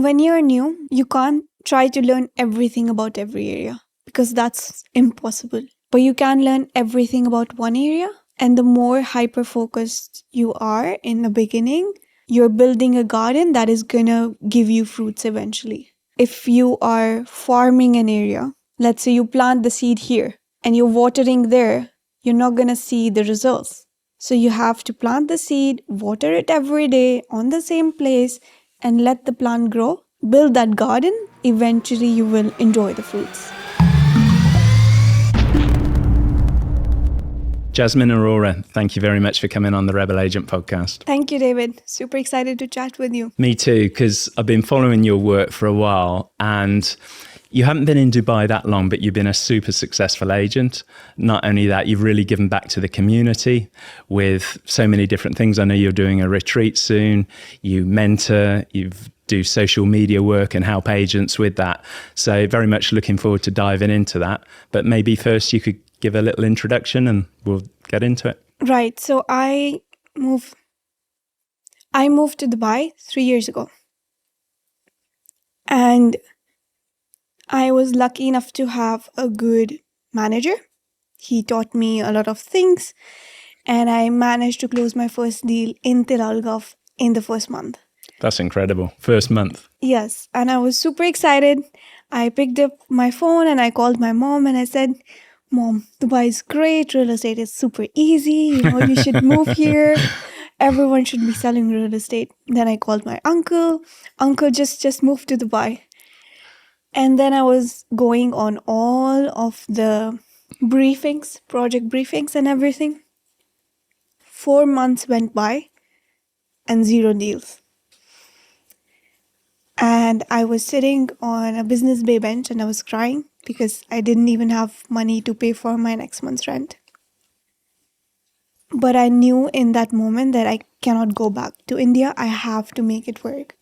When you're new, you can't try to learn everything about every area because that's impossible. But you can learn everything about one area. And the more hyper focused you are in the beginning, you're building a garden that is going to give you fruits eventually. If you are farming an area, let's say you plant the seed here and you're watering there, you're not going to see the results. So you have to plant the seed, water it every day on the same place, and let the plant grow. Build that garden. Eventually, you will enjoy the fruits. Jasmine Arora, thank you very much for coming on the Rebel Agent podcast. Thank you, David. Super excited to chat with you. Me too, because I've been following your work for a while, and you haven't been in Dubai that long, but you've been a super successful agent. Not only that, you've really given back to the community with so many different things. I know you're doing a retreat soon. You mentor, you do social media work and help agents with that. So very much looking forward to diving into that. But maybe first you could give a little introduction and we'll get into it. Right. So I moved to Dubai 3 years ago. And I was lucky enough to have a good manager. He taught me a lot of things. And I managed to close my first deal in Tilal Al Ghaf in the first month. That's incredible. First month. Yes. And I was super excited. I picked up my phone and I called my mom and I said, Mom, Dubai is great. Real estate is super easy. You should move here. Everyone should be selling real estate. Then I called my uncle. Uncle just moved to Dubai. And then I was going on all of the briefings, project briefings and everything. 4 months went by and 0 deals. And I was sitting on a business bay bench and I was crying because I didn't even have money to pay for my next month's rent. But I knew in that moment that I cannot go back to India. I have to make it work.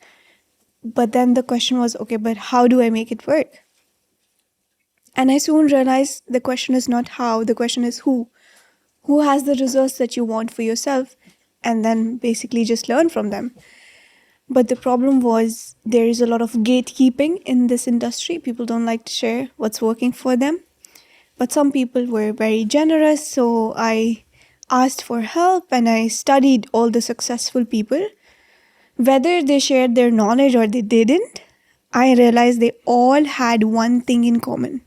But then the question was, okay, but how do I make it work? And I soon realized the question is not how, the question is who. Who has the results that you want for yourself? And then basically just learn from them. But the problem was there is a lot of gatekeeping in this industry. People don't like to share what's working for them. But some people were very generous. So I asked for help and I studied all the successful people. Whether they shared their knowledge or they didn't, I realized they all had one thing in common.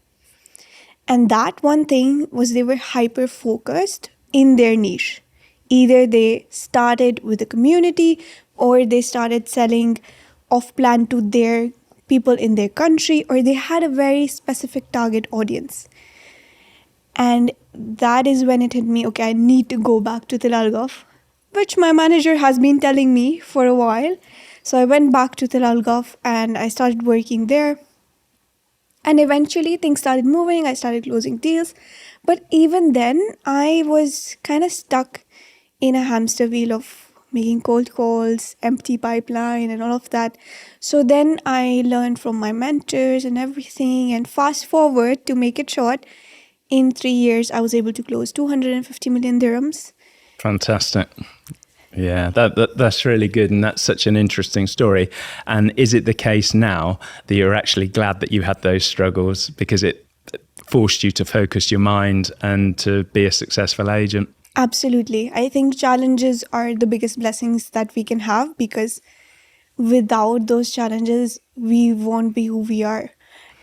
And that one thing was they were hyper-focused in their niche. Either they started with a community or they started selling off-plan to their people in their country, or they had a very specific target audience. And that is when it hit me, okay, I need to go back to Tilal Al Ghaf, which my manager has been telling me for a while. So I went back to Tilal Al Ghaf and I started working there. And eventually things started moving, I started closing deals. But even then, I was kind of stuck in a hamster wheel of making cold calls, empty pipeline and all of that. So then I learned from my mentors and everything. And fast forward, to make it short, in 3 years, I was able to close 250 million dirhams. Fantastic. Yeah, that's really good. And that's such an interesting story. And is it the case now that you're actually glad that you had those struggles because it forced you to focus your mind and to be a successful agent? Absolutely. I think challenges are the biggest blessings that we can have because without those challenges, we won't be who we are.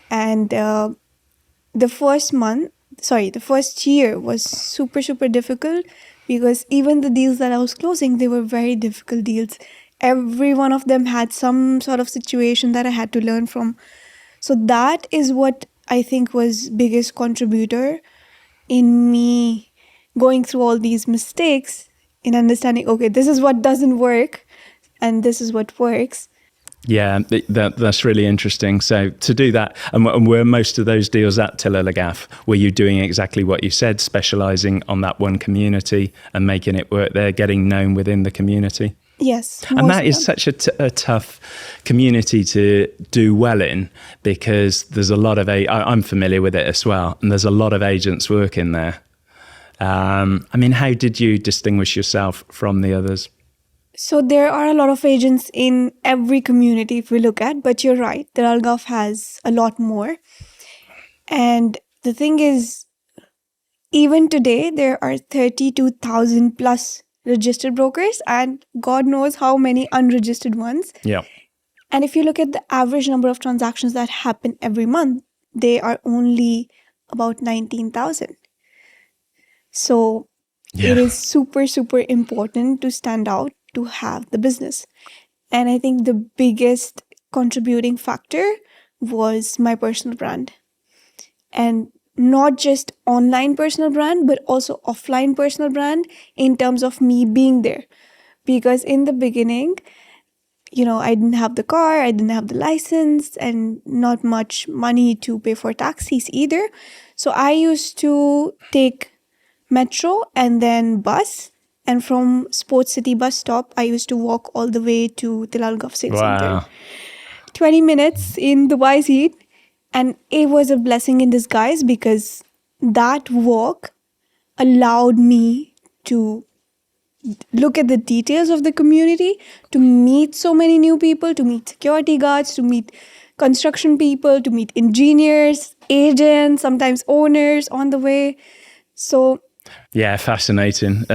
And the first year was super, super difficult because even the deals that I was closing, they were very difficult deals. Every one of them had some sort of situation that I had to learn from. So that is what I think was biggest contributor in me going through all these mistakes in understanding, okay, this is what doesn't work and this is what works. Yeah, that's really interesting. So to do that, and were most of those deals at Tilal Al Ghaf, were you doing exactly what you said, specialising on that one community and making it work there, getting known within the community? Yes. And that is such a tough community to do well in because there's a lot of, I'm familiar with it as well, and there's a lot of agents working there. How did you distinguish yourself from the others? So there are a lot of agents in every community if we look at, but you're right, Tilal Al Ghaf has a lot more. And the thing is, even today, there are 32,000 plus registered brokers and God knows how many unregistered ones. Yeah. And if you look at the average number of transactions that happen every month, they are only about 19,000. So Yeah. it is super, super important to stand out to have the business. And I think the biggest contributing factor was my personal brand. And not just online personal brand, but also offline personal brand in terms of me being there. Because in the beginning, I didn't have the car, I didn't have the license, and not much money to pay for taxis either. So I used to take metro and then bus. And from Sports City bus stop, I used to walk all the way to Tilal Ghaf State Center. Wow. 20 minutes in Dubai's heat. And it was a blessing in disguise because that walk allowed me to look at the details of the community, to meet so many new people, to meet security guards, to meet construction people, to meet engineers, agents, sometimes owners on the way. So Yeah, fascinating.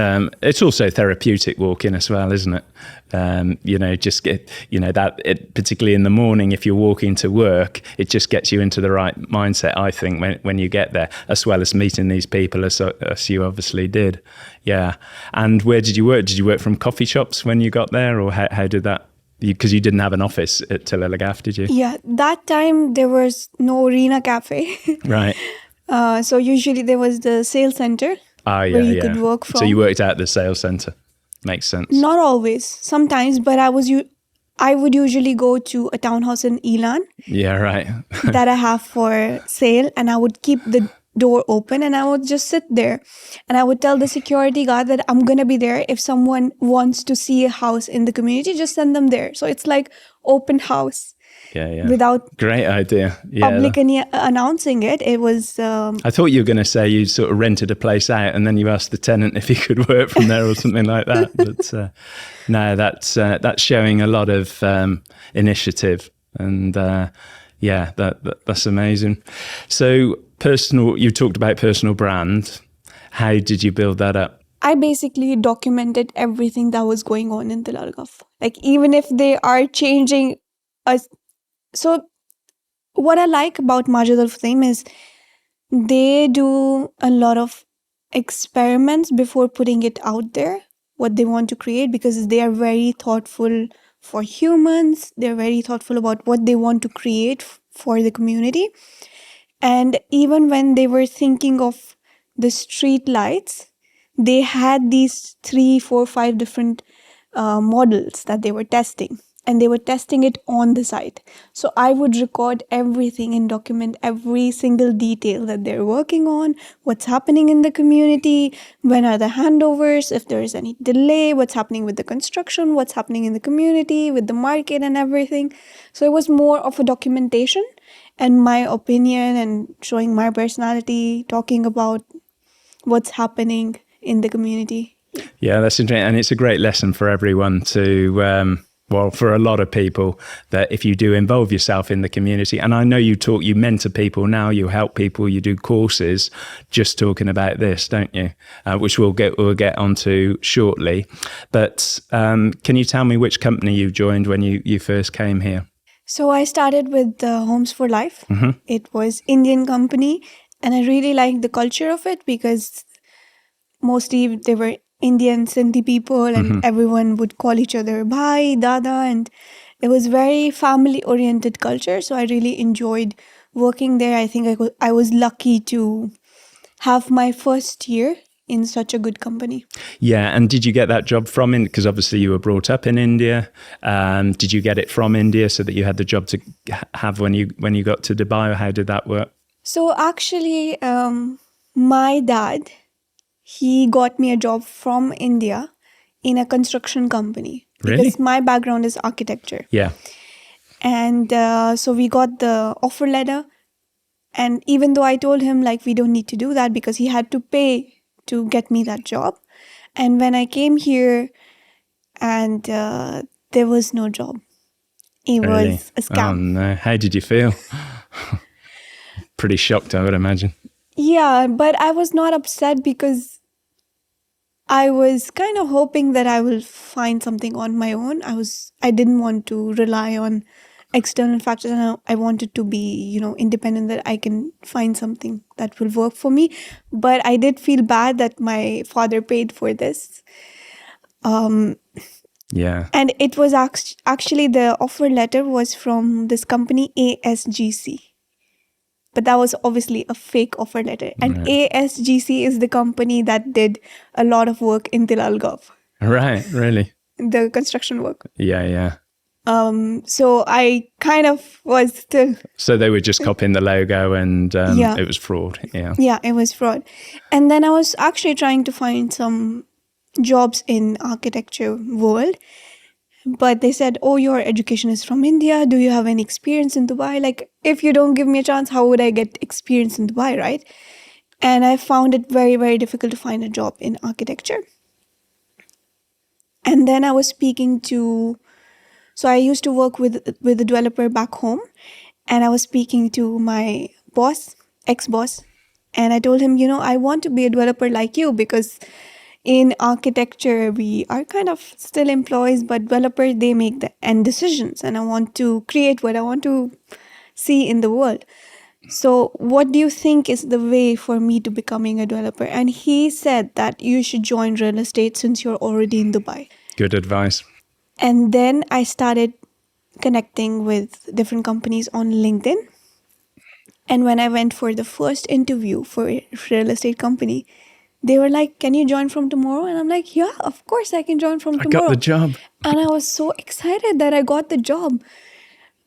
It's also therapeutic walking as well, isn't it? Just get, particularly in the morning, if you're walking to work, it just gets you into the right mindset, I think, when you get there, as well as meeting these people as you obviously did. Yeah. And where did you work? Did you work from coffee shops when you got there, or how did that? Because you didn't have an office at Tilal Al Ghaf, did you? yeah, that time there was no Arena Cafe. Right. So usually there was the sales center. Yeah, where you could work from. So you worked out at the sales center. Makes sense. Not always, sometimes, but I would usually go to a townhouse in Elan. Yeah, right. that I have for sale, and I would keep the door open and I would just sit there and I would tell the security guard that I'm gonna be there. If someone wants to see a house in the community, just send them there. So it's like open house. Yeah. Without great idea. Yeah. publicly announcing it. It was. I thought you were going to say you sort of rented a place out and then you asked the tenant if he could work from there or something like that. But no, that's showing a lot of initiative, and that's amazing. So you talked about personal brand. How did you build that up? I basically documented everything that was going on in Tilal Al Ghaf. Like even if they are changing us. So what I like about Majid Al Futtaim is they do a lot of experiments before putting it out there, what they want to create, because they are very thoughtful for humans. They're very thoughtful about what they want to create for the community. And even when they were thinking of the street lights, they had these 3, 4, 5 different models that they were testing. And they were testing it on the site. So I would record everything and document every single detail that they're working on, what's happening in the community, when are the handovers, if there is any delay, what's happening with the construction, what's happening in the community, with the market and everything. So it was more of a documentation and my opinion and showing my personality, talking about what's happening in the community. Yeah, that's interesting. And it's a great lesson for everyone to... for a lot of people, that if you do involve yourself in the community, and I know you mentor people now, you help people, you do courses just talking about this, don't you? Which we'll get onto shortly. But can you tell me which company you joined when you first came here? So I started with Homes for Life. Mm-hmm. It was Indian company, and I really liked the culture of it because mostly they were Indian Sindhi people, and everyone would call each other bhai, dada, and it was very family oriented culture. So I really enjoyed working there. I think I was lucky to have my first year in such a good company. Yeah, and did you get that job from India? Because obviously you were brought up in India. Did you get it from India so that you had the job to have when you got to Dubai, or how did that work? So actually, my dad, he got me a job from India in a construction company. Really? Because my background is architecture. Yeah. And so we got the offer letter. And even though I told him we don't need to do that because he had to pay to get me that job. And when I came here, and there was no job. It Really? was a Oh scam. no. How did you feel? Pretty shocked, I would imagine. Yeah, but I was not upset because I was kind of hoping that I will find something on my own. I didn't want to rely on external factors, and I wanted to be, independent, that I can find something that will work for me. But I did feel bad that my father paid for this. Yeah. And it was actually, the offer letter was from this company ASGC. But that was obviously a fake offer letter. And Right. ASGC is the company that did a lot of work in Tilal Al Ghaf, Right. Really? the construction work. Yeah. Yeah. So I kind of was still, So they were just copying the logo and yeah, it was fraud. Yeah. yeah, it was fraud. And then I was actually trying to find some jobs in architecture world. But they said, oh, your education is from India. Do you have any experience in Dubai? Like, if you don't give me a chance, how would I get experience in Dubai, right? And I found it very, very difficult to find a job in architecture. And then I was speaking to, so I used to work with a developer back home. And I was speaking to my boss, ex-boss. And I told him, I want to be a developer like you, because in architecture, we are kind of still employees, but developers, they make the end decisions. And I want to create what I want to see in the world. So what do you think is the way for me to becoming a developer? And he said that you should join real estate since you're already in Dubai. Good advice. And then I started connecting with different companies on LinkedIn. And when I went for the first interview for a real estate company, they were like, can you join from tomorrow? And I'm like, yeah, of course I can join from I tomorrow. got the job. And I was so excited that I got the job.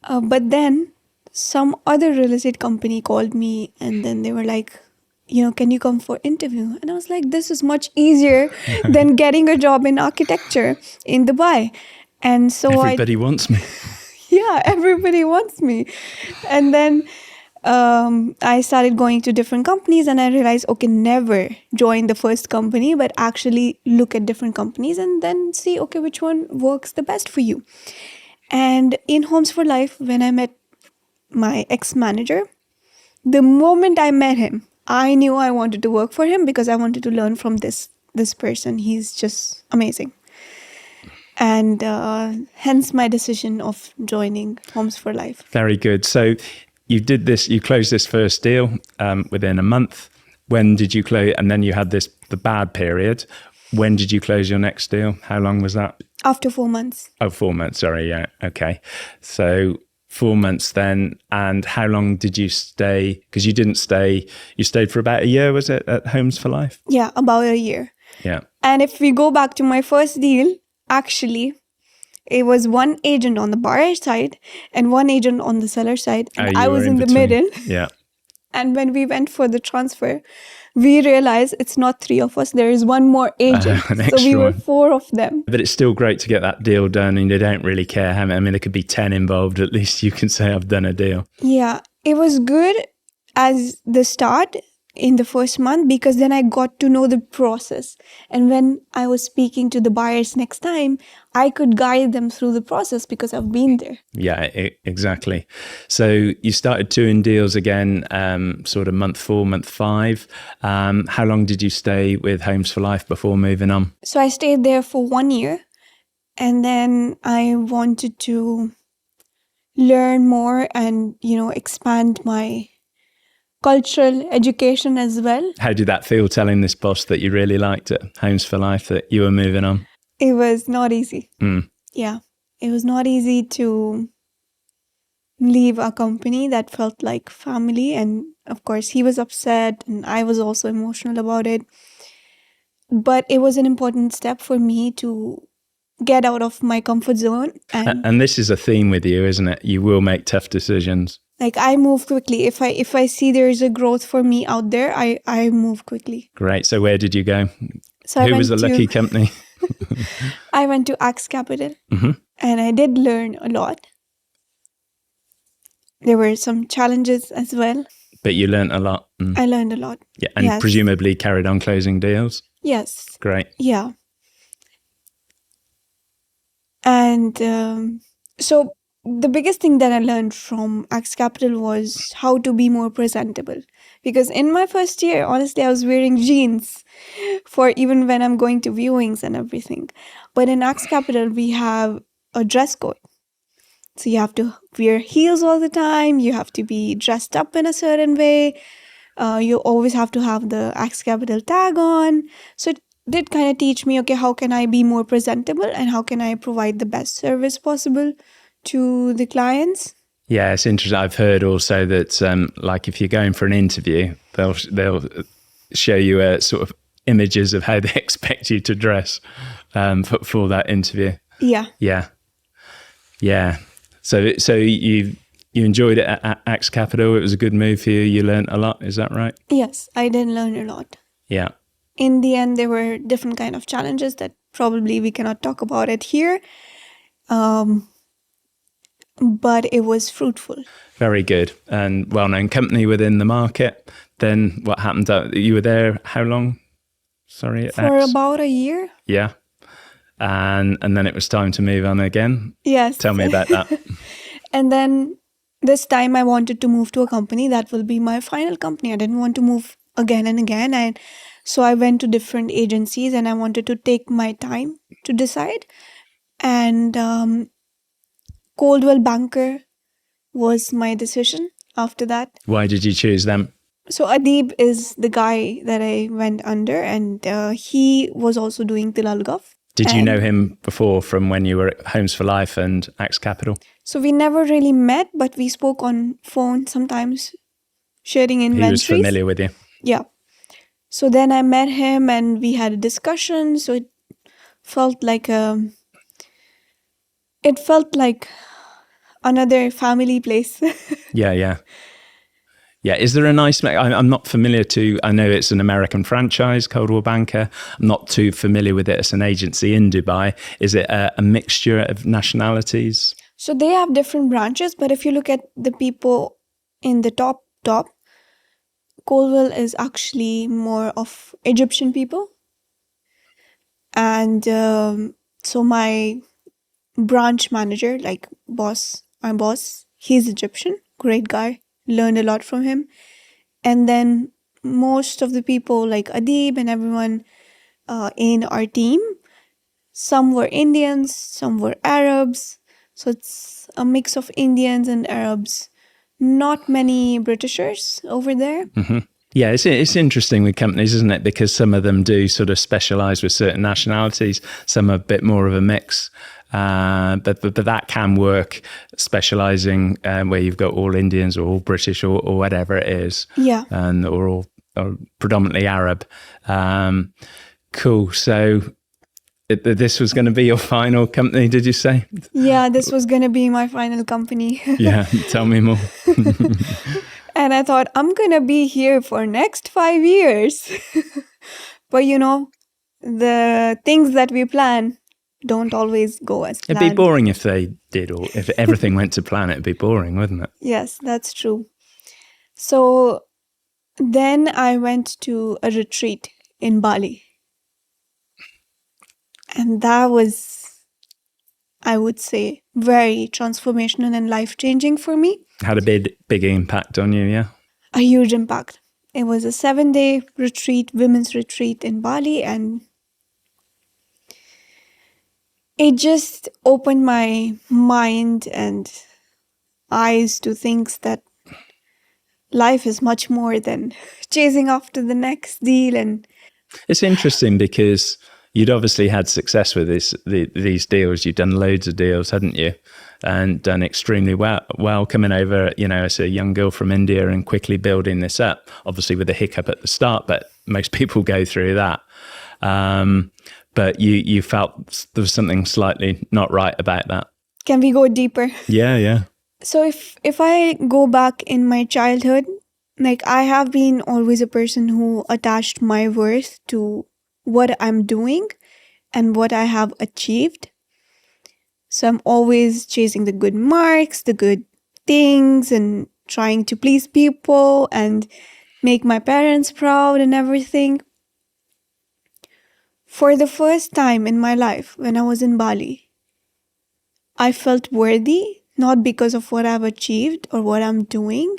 But then some other real estate company called me, and then they were like, can you come for interview? And I was like, this is much easier than getting a job in architecture in Dubai. And so Everybody wants me. yeah, everybody wants me. And then I started going to different companies, and I realized, okay, never join the first company, but actually look at different companies and then see, okay, which one works the best for you. And in Homes for Life, when I met my ex-manager, the moment I met him, I knew I wanted to work for him because I wanted to learn from this person. He's just amazing. And hence my decision of joining Homes for Life. Very good. So you closed this first deal within a month. When did you close? And then you had the bad period. When did you close your next deal? How long was that? After 4 months. Oh, 4 months. Sorry. Yeah. Okay. So 4 months then. And how long did you stay? Because you didn't stay, you stayed for about a year, was it, at Homes for Life? Yeah, about a year. Yeah. And if we go back to my first deal, actually, it was one agent on the buyer side and one agent on the seller side. And I was in the middle. Yeah. And when we went for the transfer, we realized it's not 3 of us. There is one more agent. So we were 4 of them. But it's still great to get that deal done, and they don't really care how many. I mean, there could be 10 involved. At least you can say, I've done a deal. Yeah, it was good as the start in the first month, because then I got to know the process. And when I was speaking to the buyers next time, I could guide them through the process because I've been there. Yeah, exactly. So you started doing deals again, sort of month 4, month 5. How long did you stay with Homes for Life before moving on? So I stayed there for 1 year, and then I wanted to learn more and, expand my cultural education as well. How did that feel, telling this boss that you really liked it, Homes for Life, that you were moving on? It was not easy. Mm. Yeah, it was not easy to leave a company that felt like family. And of course, he was upset and I was also emotional about it. But it was an important step for me to get out of my comfort zone. And this is a theme with you, isn't it? You will make tough decisions. Like, I move quickly. If I see there is a growth for me out there, I move quickly. Great. So where did you go? So Who was the lucky company? I went to Axe Capital, Mm-hmm. and I did learn a lot. There were some challenges as well. But you learned a lot. Mm. I learned a lot. Yeah, and Yes. presumably carried on closing deals. Yes. Great. Yeah. And so the biggest thing that I learned from Axe Capital was how to be more presentable. Because in my first year, honestly, I was wearing jeans for even when I'm going to viewings and everything. But in Axe Capital, we have a dress code. So you have to wear heels all the time. You have to be dressed up in a certain way. You always have to have the Axe Capital tag on. So it did kind of teach me, okay, how can I be more presentable and how can I provide the best service possible to the clients? Yeah, it's interesting. I've heard also that, like, if you're going for an interview, they'll show you sort of images of how they expect you to dress for that interview. Yeah. Yeah, yeah. So you enjoyed it at Axe Capital. It was a good move for you. You learned a lot. Is that right? Yes, I did learn a lot. Yeah. In the end, there were different kind of challenges that probably we cannot talk about it here. But it was fruitful. Very good and well-known company within the market. Then what happened? You were there how long? Sorry, at For Axe? about a year. Yeah. And then it was time to move on again. Yes. Tell me about that. And then this time I wanted to move to a company that will be my final company. I didn't want to move again and again. And so I went to different agencies and I wanted to take my time to decide. And Coldwell Banker was my decision after that. Why did you choose them? So Adib is the guy that I went under, and he was also doing Tilal Al Ghaf. Did you And know him before from when you were at Homes for Life and Axe Capital? so we never really met, but we spoke on phone sometimes, sharing He inventories. was familiar with you. Yeah. So then I met him and we had a discussion. So it felt like another family place. Yeah. Yeah, is there a nice... I'm not familiar to... I know it's an American franchise, Coldwell Banker. I'm not too familiar with it as an agency in Dubai. Is it a mixture of nationalities? So they have different branches, but if you look at the people in the top, Coldwell is actually more of Egyptian people. And so my branch manager, like my boss, he's Egyptian, great guy, learned a lot from him. And then most of the people like Adib and everyone in our team, some were Indians, some were Arabs. So it's a mix of Indians and Arabs. Not many Britishers over there. Yeah, it's interesting with companies, isn't it? Because some of them do sort of specialise with certain nationalities. Some are a bit more of a mix. But that can work, specialising where you've got all Indians or all British or whatever it is. Yeah. And or all or predominantly Arab. Cool. So this was going to be your final company, did you say? Yeah, this was going to be my final company. Yeah, tell me more. And I thought, I'm going to be here for next 5 years. But the things that we plan don't always go as planned. It'd be boring if they did, or if everything went to plan, it'd be boring, wouldn't it? Yes, that's true. So then I went to a retreat in Bali. And that was, I would say, very transformational and life-changing for me. Had a big impact on you, yeah? A huge impact. It was a 7-day retreat, women's retreat in Bali, and it just opened my mind and eyes to things that life is much more than chasing after the next deal. And it's interesting because you'd obviously had success with these deals. You've done loads of deals, hadn't you? And done extremely well coming over, as a young girl from India and quickly building this up, obviously with a hiccup at the start, but most people go through that. But you felt there was something slightly not right about that. can we go deeper? Yeah. So if I go back in my childhood, like I have been always a person who attached my worth to what I'm doing and what I have achieved. So I'm always chasing the good marks, the good things, and trying to please people and make my parents proud and everything. For the first time in my life, when I was in Bali, I felt worthy, not because of what I've achieved or what I'm doing,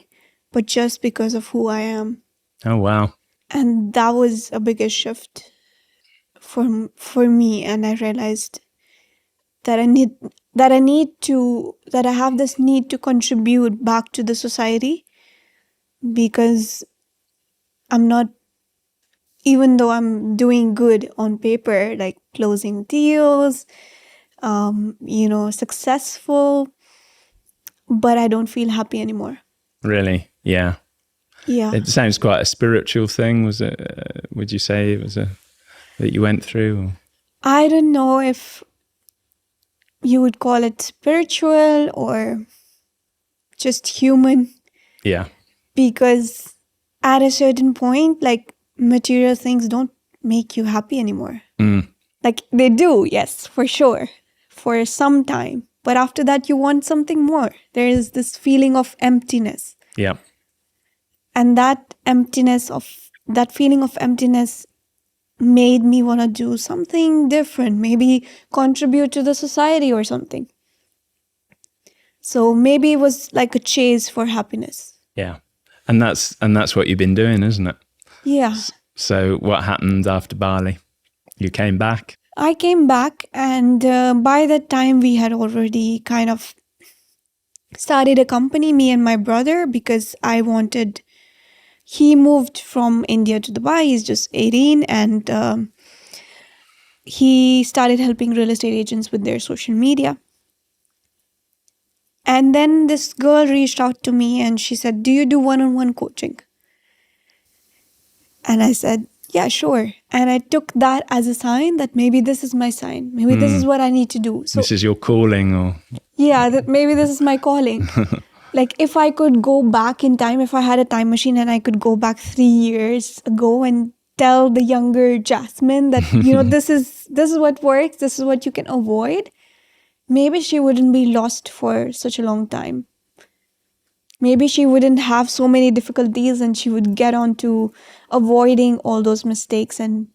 but just because of who I am. Oh, wow. And that was a biggest shift for me. And I realized that I have this need to contribute back to the society, because I'm not, even though I'm doing good on paper, like closing deals, successful, but I don't feel happy anymore. Really? Yeah. Yeah. It sounds quite a spiritual thing. Was it, would you say it was that you went through? Or? I don't know if you would call it spiritual or just human, Yeah. because at a certain point, like, material things don't make you happy anymore. Like, they do, yes, for sure, for some time. But after that, you want something more. There is this feeling of emptiness. Yeah. And that feeling of emptiness made me want to do something different, maybe contribute to the society or something. So maybe it was like a chase for happiness. Yeah. And that's what you've been doing, isn't it? Yeah. So what happened after Bali? You came back? I came back, and by that time we had already kind of started a company, me and my brother, because he moved from India to Dubai. He's just 18, and he started helping real estate agents with their social media. And then this girl reached out to me and she said, "Do you do one-on-one coaching?" And I said, "Yeah, sure." And I took that as a sign that maybe this is my sign. Maybe this is what I need to do. So this is your calling, or? yeah, that maybe this is my calling. Like, if I could go back in time, if I had a time machine and I could go back 3 years ago and tell the younger Jasmine that, this is what works, this is what you can avoid, maybe she wouldn't be lost for such a long time. Maybe she wouldn't have so many difficulties, and she would get on to avoiding all those mistakes and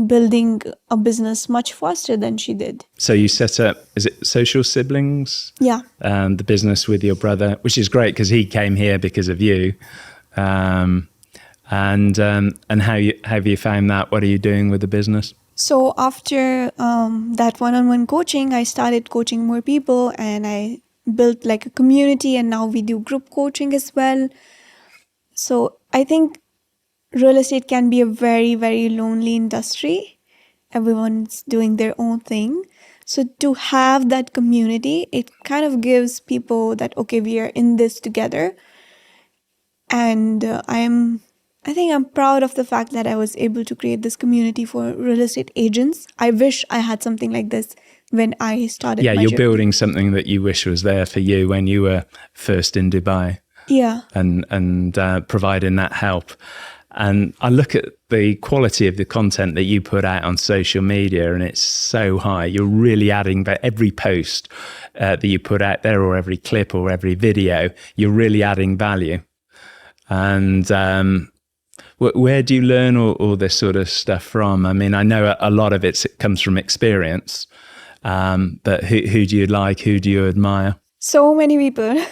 building a business much faster than she did. So you set up, is it Social Siblings? Yeah. The business with your brother, which is great because he came here because of you. And how have you found that? What are you doing with the business? So after that one-on-one coaching, I started coaching more people, and I built like a community, and now we do group coaching as well. So I think real estate can be a very, very lonely industry. Everyone's doing their own thing. So to have that community, it kind of gives people that, okay, we are in this together. And I think I'm proud of the fact that I was able to create this community for real estate agents. I wish I had something like this when I started my you're journey. building something that you wish was there for you when you were first in Dubai. Yeah. And providing that help. And I look at the quality of the content that you put out on social media, and it's so high. You're really adding, but every post that you put out there, or every clip or every video, you're really adding value. And where do you learn all this sort of stuff from? I mean, I know a lot of it comes from experience, but who do you like? Who do you admire? So many people.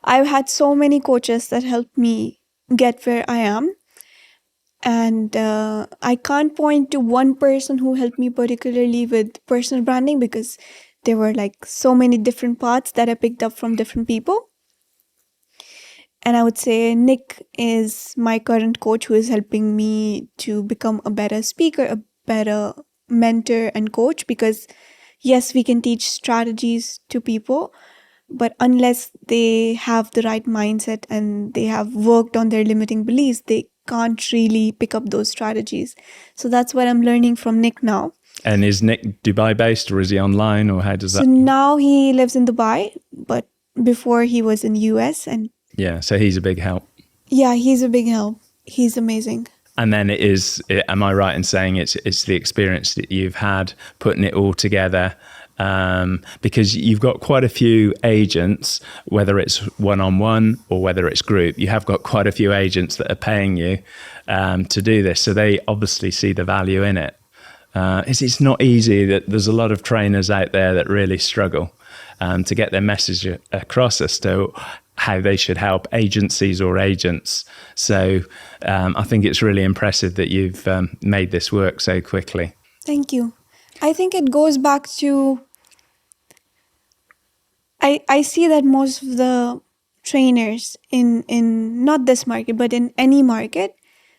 I've had so many coaches that helped me get where I am. And I can't point to one person who helped me particularly with personal branding, because there were like so many different parts that I picked up from different people. And I would say Nick is my current coach, who is helping me to become a better speaker, a better mentor and coach, because yes, we can teach strategies to people, but unless they have the right mindset and they have worked on their limiting beliefs, they can't really pick up those strategies. So that's what I'm learning from Nick now. And is Nick Dubai based, or is he online, or how does that? So now he lives in Dubai, but before he was in US. And yeah, so he's a big help. Yeah, he's a big help. He's amazing. And then am I right in saying it's the experience that you've had putting it all together? Because you've got quite a few agents, whether it's one-on-one or whether it's group, you have got quite a few agents that are paying you to do this. So they obviously see the value in it. It's not easy. That there's a lot of trainers out there that really struggle. to get their message across as to how they should help agencies or agents. So I think it's really impressive that you've made this work so quickly. Thank you. I think it goes back to, I see that most of the trainers in not this market, but in any market,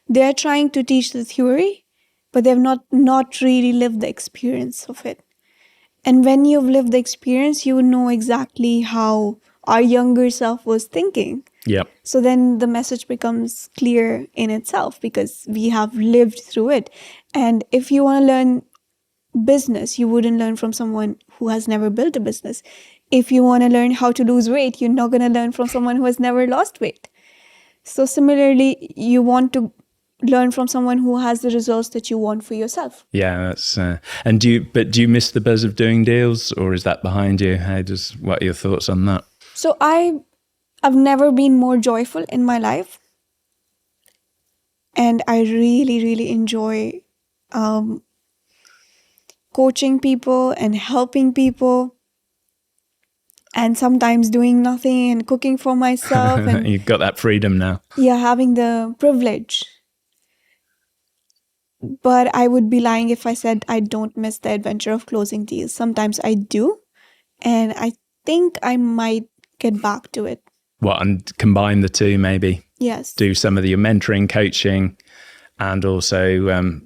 they're trying to teach the theory, but they've not really lived the experience of it. And when you've lived the experience, you know exactly how our younger self was thinking. Yep. So then the message becomes clear in itself because we have lived through it. And if you want to learn business, you wouldn't learn from someone who has never built a business. If you want to learn how to lose weight, you're not going to learn from someone who has never lost weight. So similarly, you want to learn from someone who has the results that you want for yourself. Yeah, that's and do you miss the buzz of doing deals, or is that behind you? What are your thoughts on that? So I've never been more joyful in my life, and I really, really enjoy coaching people and helping people, and sometimes doing nothing and cooking for myself. And You've got that freedom now. yeah, having the privilege. But I would be lying if I said I don't miss the adventure of closing deals. Sometimes I do, and I think I might get back to it. What, and combine the two maybe? Yes. Do some of your mentoring, coaching, and also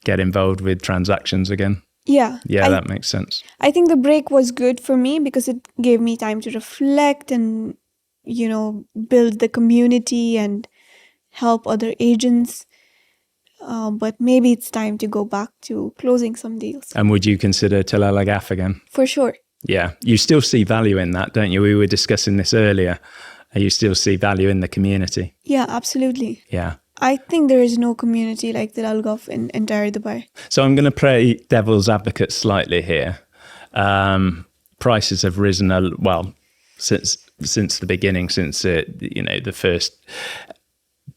get involved with transactions again. Yeah. Yeah, that makes sense. I think the break was good for me because it gave me time to reflect and, build the community and help other agents. But maybe it's time to go back to closing some deals. And would you consider Tilal Al Ghaf again? For sure. Yeah. You still see value in that, don't you? We were discussing this earlier. You still see value in the community. Yeah, absolutely. Yeah. I think there is no community like Tilal Al Ghaf in entire Dubai. So I'm going to play devil's advocate slightly here. Prices have risen, since the beginning, since the first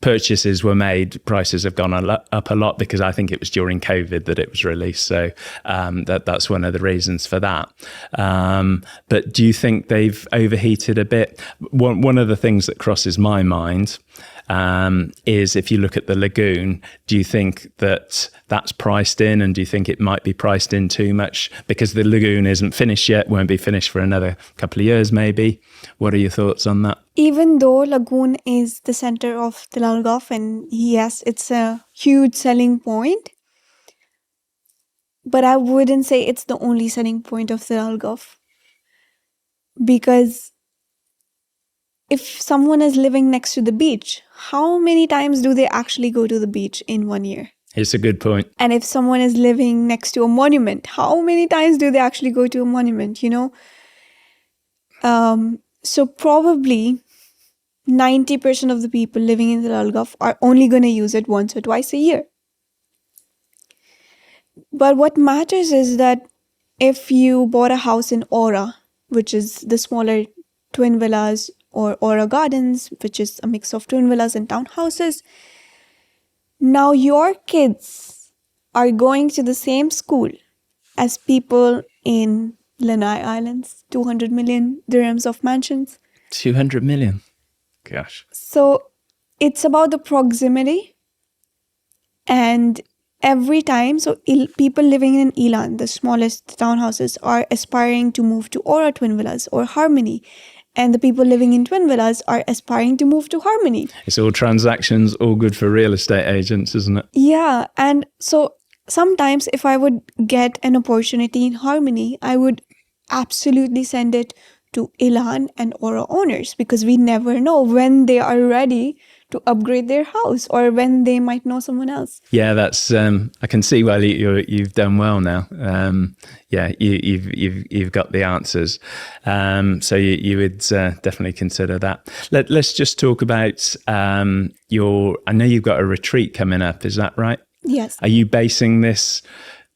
purchases were made, prices have gone up a lot because I think it was during COVID that it was released. So that's one of the reasons for that. But do you think they've overheated a bit? One of the things that crosses my mind is if you look at the lagoon, do you think that that's priced in, and do you think it might be priced in too much because the lagoon isn't finished yet, won't be finished for another couple of years maybe? What are your thoughts on that? Even though lagoon is the center of Tilal Al Ghaf, and yes, it's a huge selling point, but I wouldn't say it's the only selling point of Tilal Al Ghaf. Because if someone is living next to the beach, how many times do they actually go to the beach in 1 year? It's a good point. And if someone is living next to a monument, how many times do they actually go to a monument, So probably 90% of the people living in Tilal Al Ghaf are only going to use it once or twice a year. But what matters is that if you bought a house in Aura, which is the smaller twin villas, or Aura Gardens, which is a mix of twin villas and townhouses, now your kids are going to the same school as people in Lanai Islands, 200 million dirhams of mansions. 200 million. Gosh. So it's about the proximity, and every time, people living in Elan, the smallest townhouses, are aspiring to move to Aura Twin Villas or Harmony, and the people living in Twin Villas are aspiring to move to Harmony. It's all transactions, all good for real estate agents, isn't it? Yeah, and so sometimes if I would get an opportunity in Harmony, I would absolutely send it to Ilan and Aura owners, because we never know when they are ready to upgrade their house or when they might know someone else. Yeah, that's I can see why you've done well now. You've got the answers, so you would definitely consider that. Let's just talk about I know you've got a retreat coming up. Is that right? Yes. Are you basing this?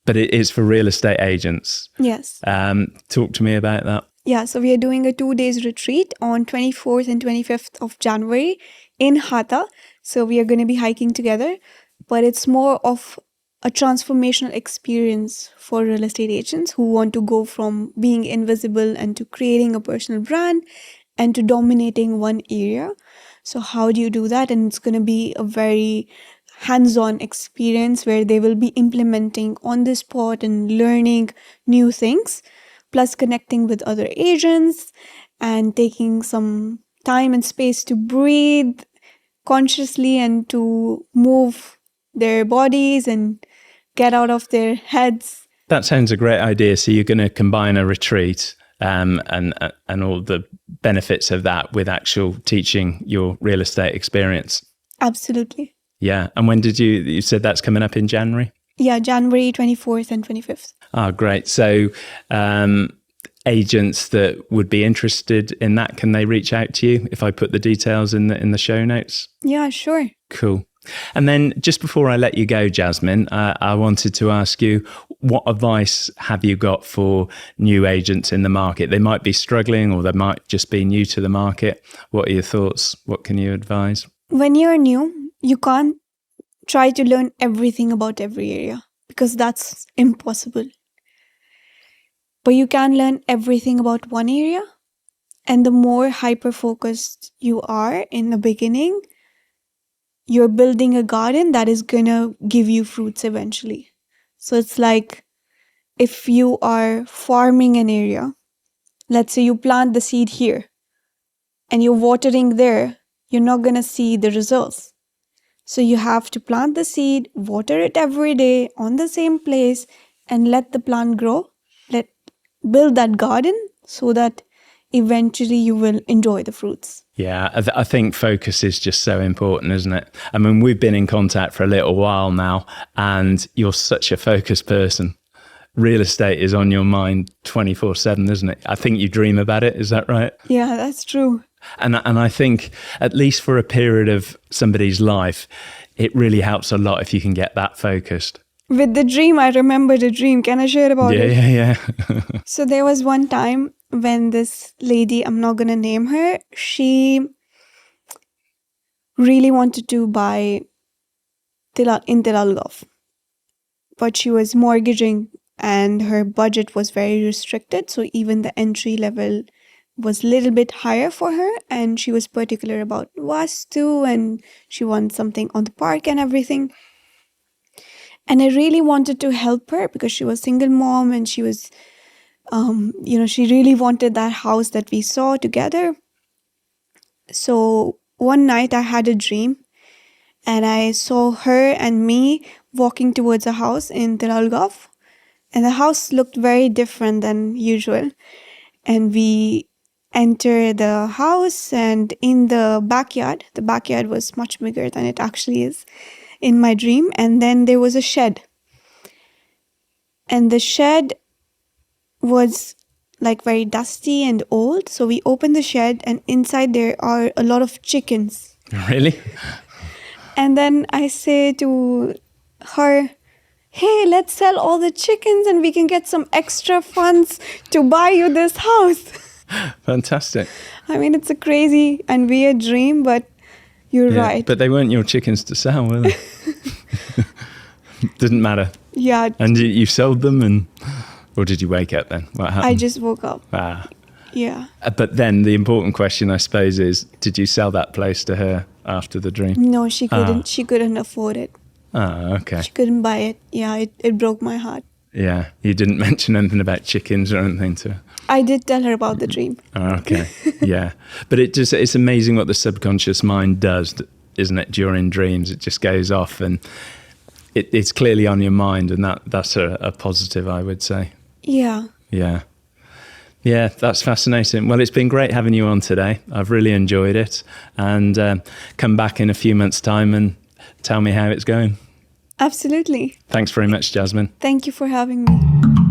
But it is for real estate agents. Yes. Talk to me about that. Yeah, so we are doing a 2-day retreat on 24th and 25th of January in Hatta. So we are going to be hiking together, but it's more of a transformational experience for real estate agents who want to go from being invisible and to creating a personal brand and to dominating one area. So how do you do that? And it's going to be a very hands-on experience where they will be implementing on the spot and learning new things, plus connecting with other agents and taking some time and space to breathe consciously and to move their bodies and get out of their heads. That sounds a great idea. So you're going to combine a retreat and all the benefits of that with actual teaching your real estate experience. Absolutely. Yeah. And when did you said that's coming up in January? Yeah, January 24th and 25th. Oh, great. So agents that would be interested in that, can they reach out to you if I put the details in the show notes? Yeah, sure. Cool. And then just before I let you go, Jasmine, I wanted to ask you, what advice have you got for new agents in the market? They might be struggling or they might just be new to the market. What are your thoughts? What can you advise? When you're new, you can't try to learn everything about every area because that's impossible. But you can learn everything about one area. And the more hyper-focused you are in the beginning, you're building a garden that is going to give you fruits eventually. So it's like if you are farming an area, let's say you plant the seed here and you're watering there, you're not going to see the results. So you have to plant the seed, water it every day on the same place and let the plant grow. Build that garden so that eventually you will enjoy the fruits. Yeah, I think focus is just so important, isn't it? I mean, we've been in contact for a little while now, and you're such a focused person. Real estate is on your mind 24/7, isn't it? I think you dream about it. Is that right? Yeah, that's true. And I think at least for a period of somebody's life, it really helps a lot if you can get that focused. With the dream, I remembered a dream. Can I share about it? Yeah. So there was one time when this lady, I'm not going to name her, she really wanted to buy in Tilal Al Ghaf. But she was mortgaging and her budget was very restricted. So even the entry level was a little bit higher for her. And she was particular about Vastu and she wanted something on the park and everything. And I really wanted to help her because she was a single mom and she was, she really wanted that house that we saw together. So one night I had a dream and I saw her and me walking towards a house in Tilal Al Ghaf. And the house looked very different than usual. And we entered the house and in the backyard was much bigger than it actually is in my dream. And then there was a shed. And the shed was like very dusty and old. So we opened the shed and inside there are a lot of chickens. Really? And then I say to her, hey, let's sell all the chickens and we can get some extra funds to buy you this house. Fantastic. I mean, it's a crazy and weird dream, but you're right. But they weren't your chickens to sell, were they? Didn't matter. Yeah. And you sold them, or did you wake up then? What happened? I just woke up. Ah. Yeah. But then the important question, I suppose, is, did you sell that place to her after the dream? No, she couldn't. She couldn't afford it. Oh, okay. She couldn't buy it. Yeah, it broke my heart. Yeah. You didn't mention anything about chickens or anything to her? I did tell her about the dream. Oh, okay. Yeah. But it's amazing what the subconscious mind does, isn't it, during dreams? It just goes off and it's clearly on your mind, and that's a positive, I would say. Yeah. Yeah. Yeah, that's fascinating. Well, it's been great having you on today. I've really enjoyed it. And come back in a few months' time and tell me how it's going. Absolutely. Thanks very much, Jasmine. Thank you for having me.